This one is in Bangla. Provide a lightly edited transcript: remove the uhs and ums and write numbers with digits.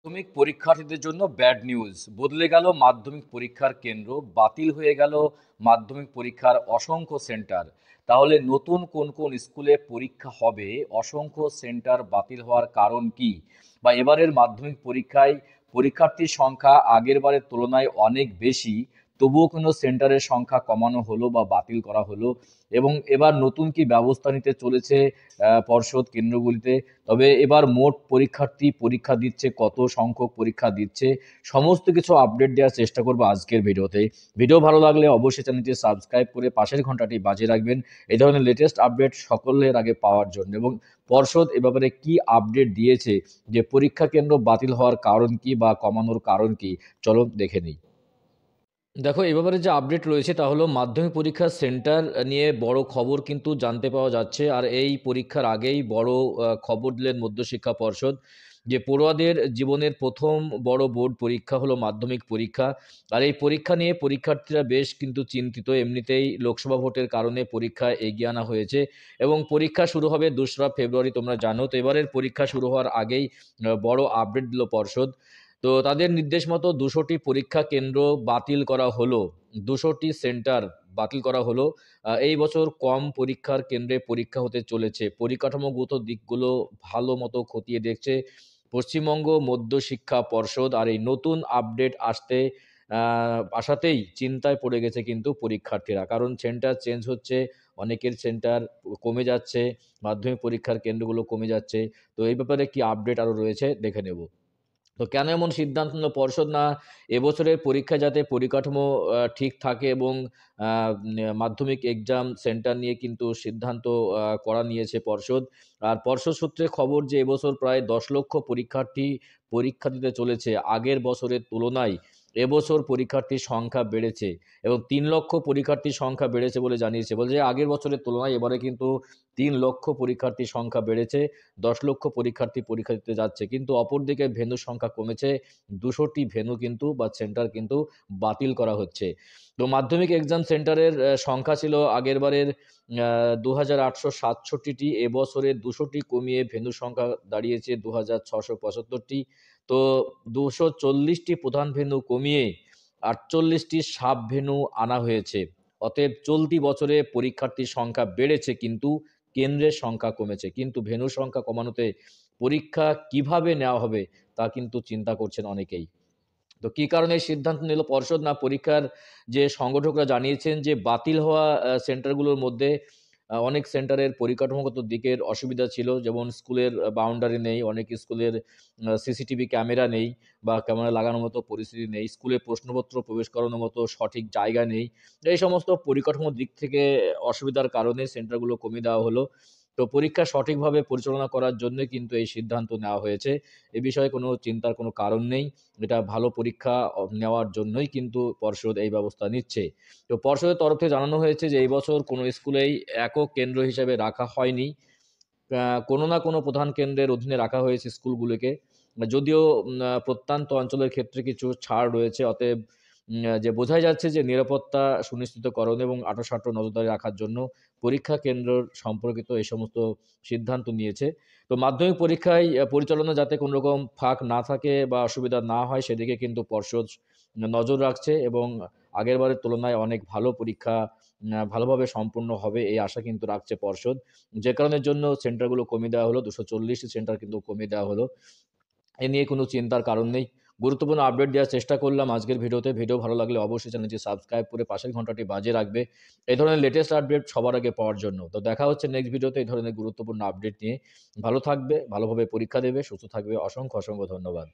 মাধ্যমিক পরীক্ষার্থীদের জন্য ব্যাড নিউজ। বদলে গেল মাধ্যমিক পরীক্ষার কেন্দ্র, বাতিল হয়ে গেল মাধ্যমিক পরীক্ষার অসংখ্য সেন্টার। তাহলে নতুন কোন কোন স্কুলে পরীক্ষা হবে, অসংখ্য সেন্টার বাতিল হওয়ার কারণ কি? বা এবারের মাধ্যমিক পরীক্ষায় পরীক্ষার্থীর সংখ্যা আগের বারের তুলনায় অনেক বেশি, তবুও কোনো সেন্টারের সংখ্যা কমানো হলো বা বাতিল করা হলো, এবং এবার নতুন কি ব্যবস্থা নিতে চলেছে পর্ষদ কেন্দ্রগুলিতে? তবে এবার মোট পরীক্ষার্থী পরীক্ষা দিচ্ছে, কত সংখ্যক পরীক্ষা দিচ্ছে, সমস্ত কিছু আপডেট দেওয়ার চেষ্টা করবো আজকের ভিডিওতে। ভিডিও ভালো লাগলে অবশ্যই চ্যানেলটি সাবস্ক্রাইব করে পাশের ঘন্টাটি বাজিয়ে রাখবেন এই ধরনের লেটেস্ট আপডেট সকলের আগে পাওয়ার জন্য। এবং পর্ষদ এ ব্যাপারে কি আপডেট দিয়েছে, যে পরীক্ষা কেন্দ্র বাতিল হওয়ার কারণ কি বা কমানোর কারণ কি, চলো দেখে নিই। দেখো, এ ব্যাপারে যে আপডেট রয়েছে তা হলো মাধ্যমিক পরীক্ষার সেন্টার নিয়ে বড় খবর কিন্তু জানতে পাওয়া যাচ্ছে। আর এই পরীক্ষার আগেই বড় খবর দিলেন মধ্যশিক্ষা পর্ষদ, যে পড়ুয়াদের জীবনের প্রথম বড় বোর্ড পরীক্ষা হলো মাধ্যমিক পরীক্ষা। আর এই পরীক্ষা নিয়ে পরীক্ষার্থীরা বেশ কিন্তু চিন্তিত। এমনিতেই লোকসভা ভোটের কারণে পরীক্ষা এগিয়ে আনা হয়েছে এবং পরীক্ষা শুরু হবে 2রা ফেব্রুয়ারি, তোমরা জানো। তো এবারের পরীক্ষা শুরু হওয়ার আগেই বড় আপডেট দিল পর্ষদ। তো তাদের নির্দেশ মতো 200টি পরীক্ষা কেন্দ্র বাতিল করা হলো, 200টি সেন্টার বাতিল করা হলো। এই বছর কম পরীক্ষার কেন্দ্রে পরীক্ষা হতে চলেছে। পরিকাঠামোগত দিকগুলো ভালো মতো খতিয়ে দেখছে পশ্চিমবঙ্গ মধ্য শিক্ষা পর্ষদ। আর এই নতুন আপডেট আসাতেই চিন্তায় পড়ে গেছে কিন্তু পরীক্ষার্থীরা, কারণ সেন্টার চেঞ্জ হচ্ছে, অনেকের সেন্টার কমে যাচ্ছে, মাধ্যমিক পরীক্ষার কেন্দ্রগুলো কমে যাচ্ছে। তো এই ব্যাপারে কি আপডেট আরও রয়েছে দেখে নেব। তো কেন এমন সিদ্ধান্ত নিল পর্ষদ? না, এবছরের পরীক্ষা যাতে পরিকাঠামো ঠিক থাকে এবং মাধ্যমিক এক্সাম সেন্টার নিয়ে কিন্তু সিদ্ধান্ত করা নিয়েছে পর্ষদ। আর পর্ষদ সূত্রে খবর যে এবছর প্রায় 10 লক্ষ পরীক্ষার্থী পরীক্ষা দিতে চলেছে। আগের বছরের তুলনায় এবছর পরীক্ষার্থীর সংখ্যা বেড়েছে এবং 3 লক্ষ পরীক্ষার্থীর সংখ্যা বেড়েছে বলে জানিয়েছে। বলছে আগের বছরের তুলনায় এবারে কিন্তু 3 লক্ষ পরীক্ষার্থীর সংখ্যা বেড়েছে, 10 লক্ষ পরীক্ষার্থী পরীক্ষা দিতে যাচ্ছে। কিন্তু অপরদিকে ভেন্যুর সংখ্যা কমেছে, 200টি ভেন্যু কিন্তু বা সেন্টার কিন্তু বাতিল করা হচ্ছে। তো মাধ্যমিক এক্সাম সেন্টারের সংখ্যা ছিল আগেরবারের 2867টি, এবছরে 200টি কমিয়ে ভেন্যুর সংখ্যা দাঁড়িয়েছে 2675টি। তো 240টি প্রধান ভেন্যু কমিয়ে 48টি সাব ভেন্যু আনা হয়েছে। অতএব চলতি বছরে পরীক্ষার্থীর সংখ্যা বেড়েছে কিন্তু কেন্দ্রের সংখ্যা কমেছে। কিন্তু ভেন্যুর সংখ্যা কমানোতে পরীক্ষা কিভাবে নেওয়া হবে তা কিন্তু চিন্তা করছেন অনেকেই। তো কি কারণে এই সিদ্ধান্ত নিল পর্ষদ? না, পরীক্ষার যে সংগঠকরা জানিয়েছেন যে বাতিল হওয়া সেন্টারগুলোর মধ্যে অনেক সেন্টারের পরিকাঠামোগত দিকের অসুবিধা ছিল। যেমন স্কুলের বাউন্ডারি নেই, অনেক স্কুলের সিসিটিভি ক্যামেরা নেই বা ক্যামেরা লাগানোর মতো পরিস্থিতি নেই, স্কুলে প্রশ্নপত্র প্রবেশ করানোর মতো সঠিক জায়গা নেই। এই সমস্ত পরিকাঠামোর দিক থেকে অসুবিধার কারণে সেন্টারগুলো কমিয়ে দেওয়া হলো। তো পরীক্ষা সঠিকভাবে পরিচালনা করার জন্য কিন্তু এই সিদ্ধান্ত নেওয়া হয়েছে। এ বিষয়ে কোনো চিন্তার কোনো কারণ নেই। এটা ভালো পরীক্ষা নেওয়ার জন্যই কিন্তু পর্ষদ এই ব্যবস্থা নিচ্ছে। তো পর্ষদের তরফ থেকে জানানো হয়েছে যে এই বছর কোনো স্কুলেই একক কেন্দ্র হিসেবে রাখা হয়নি। কোনো না কোনো প্রধান কেন্দ্রের অধীনে রাখা হয়েছে স্কুলগুলোকে। যদিও প্রত্যন্ত অঞ্চলের ক্ষেত্রে কিছু ছাড় রয়েছে। অতএব যে বোঝাই যাচ্ছে যে নিরাপত্তা সুনিশ্চিতকরণ এবং আঁটো-সাঁটো নজরদারি রাখার জন্য পরীক্ষা কেন্দ্র সম্পর্কিত এই সমস্ত সিদ্ধান্ত নিয়েছে। তো মাধ্যমিক পরীক্ষায় পরিচালনা যাতে কোনো রকম ফাঁক না থাকে বা অসুবিধা না হয় সেদিকে কিন্তু পর্ষদ নজর রাখছে এবং আগেরবারের তুলনায় অনেক ভালো পরীক্ষা ভালোভাবে সম্পন্ন হবে এই আশা কিন্তু রাখছে পর্ষদ। যে কারণের জন্য সেন্টারগুলো কমিয়ে দেওয়া হলো, 240টি সেন্টার কিন্তু কমিয়ে দেওয়া হলো। এ নিয়ে কোনো চিন্তার কারণ নেই। গুরুত্বপূর্ণ আপডেট দেওয়ার চেষ্টা করলাম আজকের ভিডিওতে। ভিডিও ভালো লাগলে অবশ্যই চ্যানেলটি সাবস্ক্রাইব করে পাশের ঘন্টাটি বাজিয়ে রাখবে এই ধরনের লেটেস্ট আপডেট সবার আগে পাওয়ার জন্য। তো দেখা হচ্ছে নেক্সট ভিডিওতে এই ধরনের গুরুত্বপূর্ণ আপডেট নিয়ে। ভালো থাকবে, ভালোভাবে পরীক্ষা দেবে, সুস্থ থাকবে। অসংখ্য, অসংখ্য ধন্যবাদ।